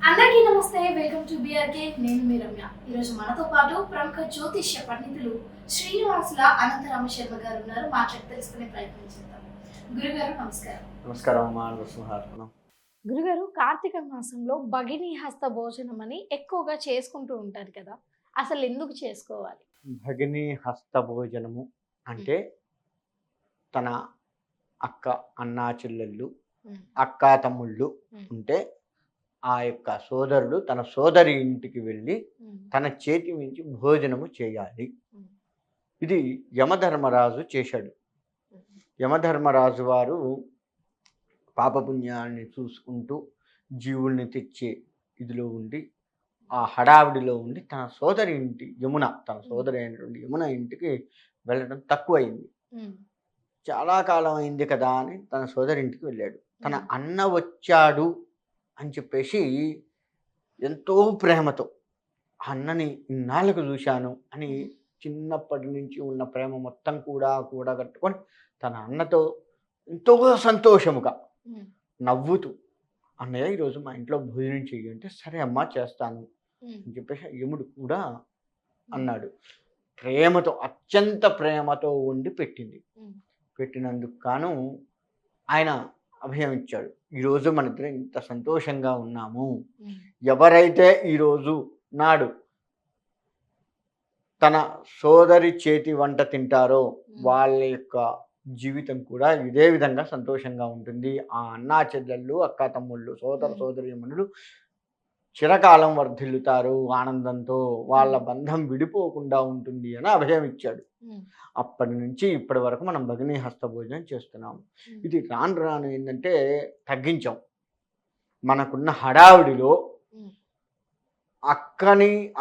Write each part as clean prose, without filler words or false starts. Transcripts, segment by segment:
అందరికీ నమస్తే. Welcome to BRK. నేను మీ రమ్య. ఈరోజు మనతో పాటు ప్రముఖ జ్యోతిష్య పండితులు శ్రీనివాసుల అనంతరామ శర్మ గారు ఉన్నారు. మాట్లాడి తెలుసుకునే ప్రయత్నం చేద్దాం. గురుగారు నమస్కారం. నమస్కారం అమ్మా. నరసింహార్పణం. గురుగారు, కార్తీక మాసంలో భగిని హస్త భోజనం అని ఎక్కువగా చేసుకుంటూ ఉంటారు కదా, అసలు ఎందుకు చేసుకోవాలి? భగిని హస్త భోజనము అంటే తన అక్క అన్నా చెల్లెళ్ళు అక్కా తమ్ముళ్ళు ఉంటే ఆ యొక్క సోదరుడు తన సోదరి ఇంటికి వెళ్ళి తన చేతి నుంచి భోజనము చేయాలి. ఇది యమధర్మరాజు చేశాడు. యమధర్మరాజు వారు పాపపుణ్యాన్ని చూసుకుంటూ జీవుల్ని తెచ్చే ఇదిలో ఉండి ఆ హడావిడిలో ఉండి తన సోదరి ఇంటి తన సోదరి అయినటువంటి యమున ఇంటికి వెళ్ళడం తక్కువైంది. చాలా కాలం అయింది కదా అని తన సోదరి ఇంటికి వెళ్ళాడు. తన అన్న వచ్చాడు అని చెప్పేసి ఎంతో ప్రేమతో అన్నని ఇన్నాళ్ళకు చూశాను అని చిన్నప్పటి నుంచి ఉన్న ప్రేమ మొత్తం కూడా కట్టుకొని తన అన్నతో ఎంతో సంతోషముగా నవ్వుతూ, అన్నయ్య ఈరోజు మా ఇంట్లో భోజనం చెయ్యంటే సరే అమ్మా చేస్తాను అని చెప్పేసి యముడు కూడా అన్నాడు. ప్రేమతో, అత్యంత ప్రేమతో ఉండి పెట్టినందుకు గాను ఆయన అభయం ఇచ్చాడు. ఈరోజు మన ఇద్దరం ఇంత సంతోషంగా ఉన్నాము. ఎవరైతే ఈరోజు నాడు తన సోదరి చేతి వంట తింటారో వాళ్ళ యొక్క జీవితం కూడా ఇదే విధంగా సంతోషంగా ఉంటుంది. ఆ అన్నా చెల్లెళ్ళు అక్కా తమ్ముళ్ళు సోదరీమణులు చిరకాలం వర్ధిల్లుతారు ఆనందంతో, వాళ్ళ బంధం విడిపోకుండా ఉంటుంది అని అభయం ఇచ్చాడు. అప్పటి నుంచి ఇప్పటి వరకు మనం భగిని హస్త భోజనం చేస్తున్నాము. ఇది రాను ఏంటంటే తగ్గించాం. మనకున్న హడావిడిలో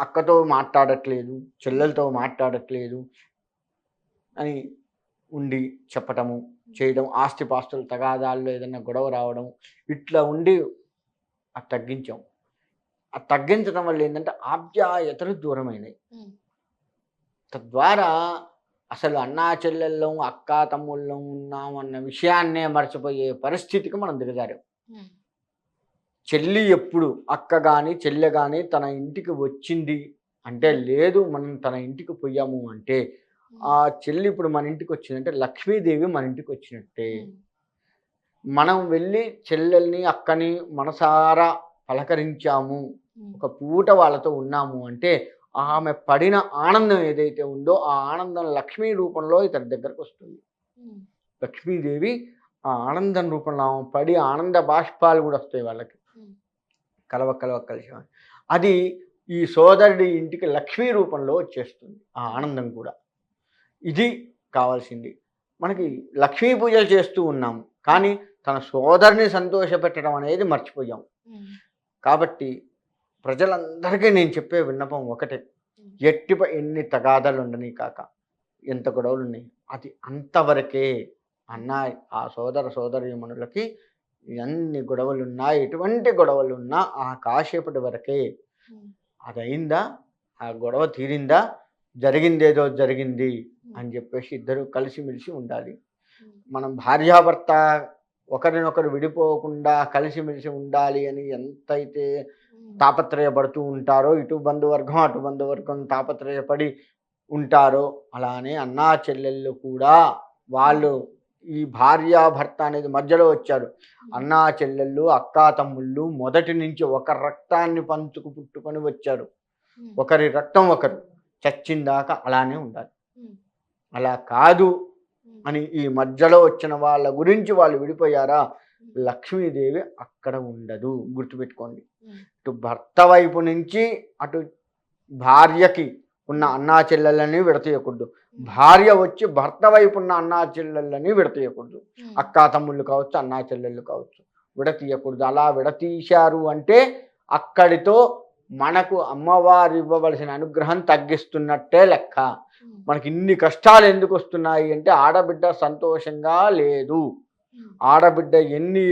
అక్కతో మాట్లాడట్లేదు, చెల్లెలతో మాట్లాడట్లేదు అని ఉండి చెప్పటము చేయడం, ఆస్తిపాస్తులు తగాదాల్లో ఏదైనా గొడవ రావడం, ఇట్లా ఉండి అది తగ్గించాం. ఆ తగ్గించడం వల్ల ఏంటంటే ఆప్యాయతలు దూరమైనవి. తద్వారా అసలు అన్నా చెల్లెళ్ళం అక్కా తమ్ముళ్ళం ఉన్నాం అన్న విషయాన్నే మర్చిపోయే పరిస్థితికి మనం దిగజారాం. చెల్లి ఎప్పుడు అక్క కానీ చెల్లె కానీ తన ఇంటికి వచ్చింది అంటే, లేదు మనం తన ఇంటికి పోయాము అంటే ఆ చెల్లి ఇప్పుడు మన ఇంటికి వచ్చిందంటే లక్ష్మీదేవి మన ఇంటికి వచ్చినట్టే. మనం వెళ్ళి చెల్లెల్ని అక్కని మనసారా పలకరించాము, ఒక పూట వాళ్ళతో ఉన్నాము అంటే ఆమె పడిన ఆనందం ఏదైతే ఉందో ఆ ఆనందం లక్ష్మీ రూపంలో ఇతని దగ్గరకు వస్తుంది. లక్ష్మీదేవి ఆ ఆనందం రూపంలో ఆమె పడి ఆనంద బాష్పాలు కూడా వస్తాయి వాళ్ళకి, కలవ కలిసి. అది ఈ సోదరుడి ఇంటికి లక్ష్మీ రూపంలో వచ్చేస్తుంది ఆ ఆనందం కూడా. ఇది కావాల్సింది. మనకి లక్ష్మీ పూజలు చేస్తూ ఉన్నాము కానీ తన సోదరిని సంతోషపెట్టడం అనేది మర్చిపోయాం. కాబట్టి ప్రజలందరికీ నేను చెప్పే విన్నపం ఒకటే, ఎన్ని తగాదాలు ఉండని కాక, ఎంత గొడవలు ఉన్నాయి, అది అంతవరకే. ఆ సోదరీమణులకి ఎన్ని గొడవలున్నా, ఎటువంటి గొడవలున్నా ఆ కాసేపటి వరకే. అది అయిందా, ఆ గొడవ తీరిందా, జరిగిందేదో జరిగింది అని చెప్పేసి ఇద్దరు కలిసిమెలిసి ఉండాలి. మనం భార్యాభర్త ఒకరినొకరు విడిపోకుండా కలిసిమెలిసి ఉండాలి అని ఎంతైతే తాపత్రయపడుతూ ఉంటారో, ఇటు బంధువర్గం అటు బంధువర్గం తాపత్రయపడి ఉంటారో, అలానే అన్నా చెల్లెళ్ళు కూడా వాళ్ళు ఈ భార్యాభర్త అనేది మధ్యలో వచ్చారు. అన్నా చెల్లెళ్ళు అక్కా తమ్ముళ్ళు మొదటి నుంచి ఒక రక్తాన్ని పంచుకు పుట్టుకొని వచ్చారు. ఒకరి రక్తం ఒకరు చచ్చిందాకా అలానే ఉండాలి. అలా కాదు అని ఈ మధ్యలో వచ్చిన వాళ్ళ గురించి వాళ్ళు విడిపోయారా, లక్ష్మీదేవి అక్కడ ఉండదు, గుర్తుపెట్టుకోండి. ఇటు భర్త వైపు నుంచి అటు భార్యకి ఉన్న అన్నా చెల్లెళ్ళని విడతీయకూడదు, భార్య వచ్చి భర్త వైపు ఉన్న అన్నా చెల్లెళ్ళని విడతీయకూడదు. అక్కా తమ్ముళ్ళు కావచ్చు, అన్నా చెల్లెళ్ళు కావచ్చు, విడతీయకూడదు. అలా విడతీశారు అంటే అక్కడితో మనకు అమ్మవారు ఇవ్వవలసిన అనుగ్రహం తగ్గిస్తున్నట్టే లెక్క. మనకి ఇన్ని కష్టాలు ఎందుకు వస్తున్నాయి అంటే ఆడబిడ్డ సంతోషంగా లేదు. ఆడబిడ్డ ఎన్ని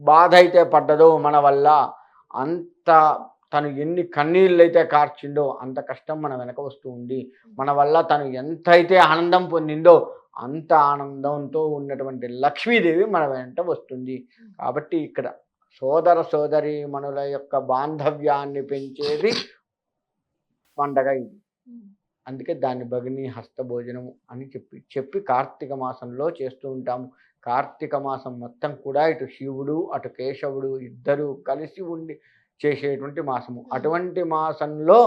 బాధ అయితే పడ్డదో మన వల్ల, అంత తను ఎన్ని కన్నీళ్ళు అయితే కార్చిందో అంత కష్టం మన వెనక వస్తూ ఉంది. మన వల్ల తను ఎంతైతే ఆనందం పొందిందో అంత ఆనందంతో ఉన్నటువంటి లక్ష్మీదేవి మన వెంట వస్తుంది. కాబట్టి ఇక్కడ సోదర సోదరీమణుల యొక్క బాంధవ్యాన్ని పెంచేది పండగ ఇది. అందుకే దాన్ని భగిని హస్తభోజనం అని చెప్పి కార్తీక మాసంలో చేస్తూ ఉంటాము. కార్తీక మాసం మొత్తం కూడా ఇటు శివుడు అటు కేశవుడు ఇద్దరు కలిసి ఉండి చేసేటువంటి మాసము. అటువంటి మాసంలో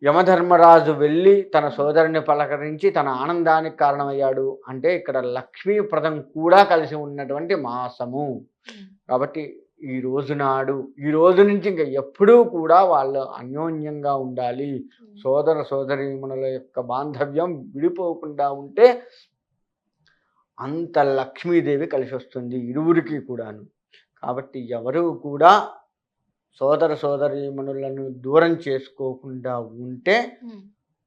యమధర్మరాజు వెళ్ళి తన సోదరుని పలకరించి తన ఆనందానికి కారణమయ్యాడు అంటే ఇక్కడ లక్ష్మీప్రదం కూడా కలిసి ఉన్నటువంటి మాసము. కాబట్టి ఈ రోజు నుంచి ఇంకా ఎప్పుడూ కూడా వాళ్ళు అన్యోన్యంగా ఉండాలి. సోదర సోదరీమణుల యొక్క బాంధవ్యం విడిపోకుండా ఉంటే అంత లక్ష్మీదేవి కలిసి వస్తుంది ఇరువురికి కూడాను. కాబట్టి ఎవరు కూడా సోదర సోదరీమణులను దూరం చేసుకోకుండా ఉంటే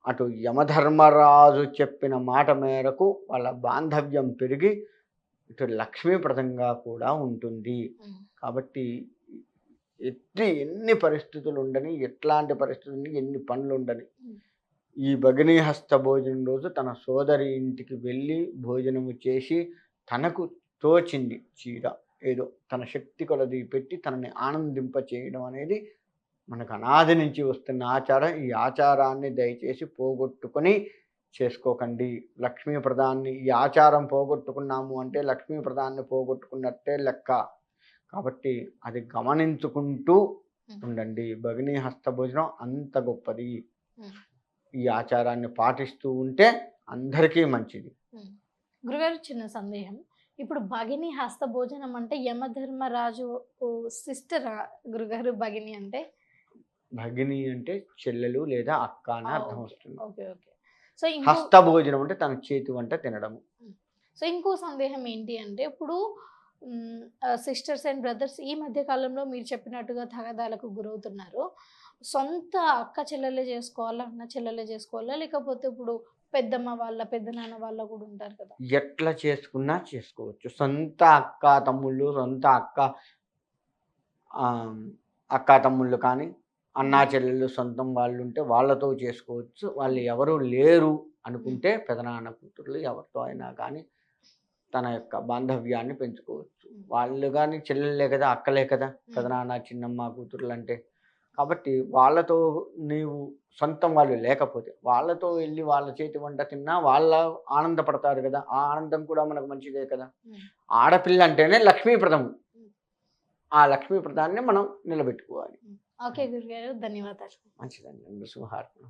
అటు యమధర్మరాజు చెప్పిన మాట మేరకు వాళ్ళ బాంధవ్యం పెరిగి ఇటు లక్ష్మీప్రదంగా కూడా ఉంటుంది. కాబట్టి ఎన్ని పరిస్థితులు ఉండని, ఎట్లాంటి పరిస్థితులు ఎన్ని పనులు ఉండని, ఈ భగినీ హస్త భోజనం రోజు తన సోదరి ఇంటికి వెళ్ళి భోజనము చేసి తనకు తోచింది చీర ఏదో తన శక్తి కొలది పెట్టి తనని ఆనందింప చేయడం అనేది మనకు అనాది నుంచి వస్తున్న ఆచారం. ఈ ఆచారాన్ని దయచేసి పోగొట్టుకొని చేసుకోకండి. లక్ష్మీప్రదాన్ని ఈ ఆచారం పోగొట్టుకున్నాము అంటే లక్ష్మీప్రదాన్ని పోగొట్టుకున్నట్టే లెక్క. కాబట్టి అది గమనించుకుంటూ ఉండండి. భగినీ హస్తభోజనం అంత గొప్పది. ఈ ఆచారాన్ని పాటిస్తూ ఉంటే అందరికీ మంచిది. గురుగారు, చిన్న సందేహం. ఇప్పుడు భగిని హస్త భోజనం అంటే యమధర్మరాజు సిస్టర్ గురుగారు? భగిని అంటే చెల్లెలు లేదా అక్క అని అర్థం వస్తుంది. Okay okay. సో హస్త భోజనం అంటే తన చేతి వంట తినడము. సో ఇంకో సందేహం ఏంటి అంటే ఇప్పుడు సిస్టర్స్ అండ్ బ్రదర్స్ ఈ మధ్య కాలంలో మీరు చెప్పినట్టుగా తగాదాలకు గురవుతున్నారు. సొంత అక్క చెల్లెలే చేసుకోవాలా, అన్న చెల్లెలే చేసుకోవాలా, లేకపోతే ఇప్పుడు పెద్దమ్మ వాళ్ళ పెద్దనాన్న వాళ్ళ కూడా ఉంటారు కదా? ఎట్లా చేసుకున్నా చేసుకోవచ్చు. సొంత అక్క తమ్ముళ్ళు కానీ అన్నా చెల్లెళ్ళు సొంతం వాళ్ళు ఉంటే వాళ్ళతో చేసుకోవచ్చు. వాళ్ళు ఎవరు లేరు అనుకుంటే పెదనాన్న కూతుర్లు ఎవరితో అయినా కానీ తన యొక్క బాంధవ్యాన్ని పెంచుకోవచ్చు. వాళ్ళు కానీ చెల్లెళ్ళే కదా, అక్కలే కదా పెదనాన్న చిన్నమ్మ కూతుర్లు అంటే. కాబట్టి వాళ్ళతో నీవు సొంతం వాళ్ళు లేకపోతే వాళ్ళతో వెళ్ళి వాళ్ళ చేతి వంట తిన్నా వాళ్ళ ఆనందపడతారు కదా. ఆ ఆనందం కూడా మనకు మంచిదే కదా. ఆడపిల్ల అంటేనే లక్ష్మీప్రదము. ఆ లక్ష్మీప్రదాన్ని మనం నిలబెట్టుకోవాలి. ఓకే గురుగారు, ధన్యవాదాలు. మంచిదండి. శుభహార్పణ.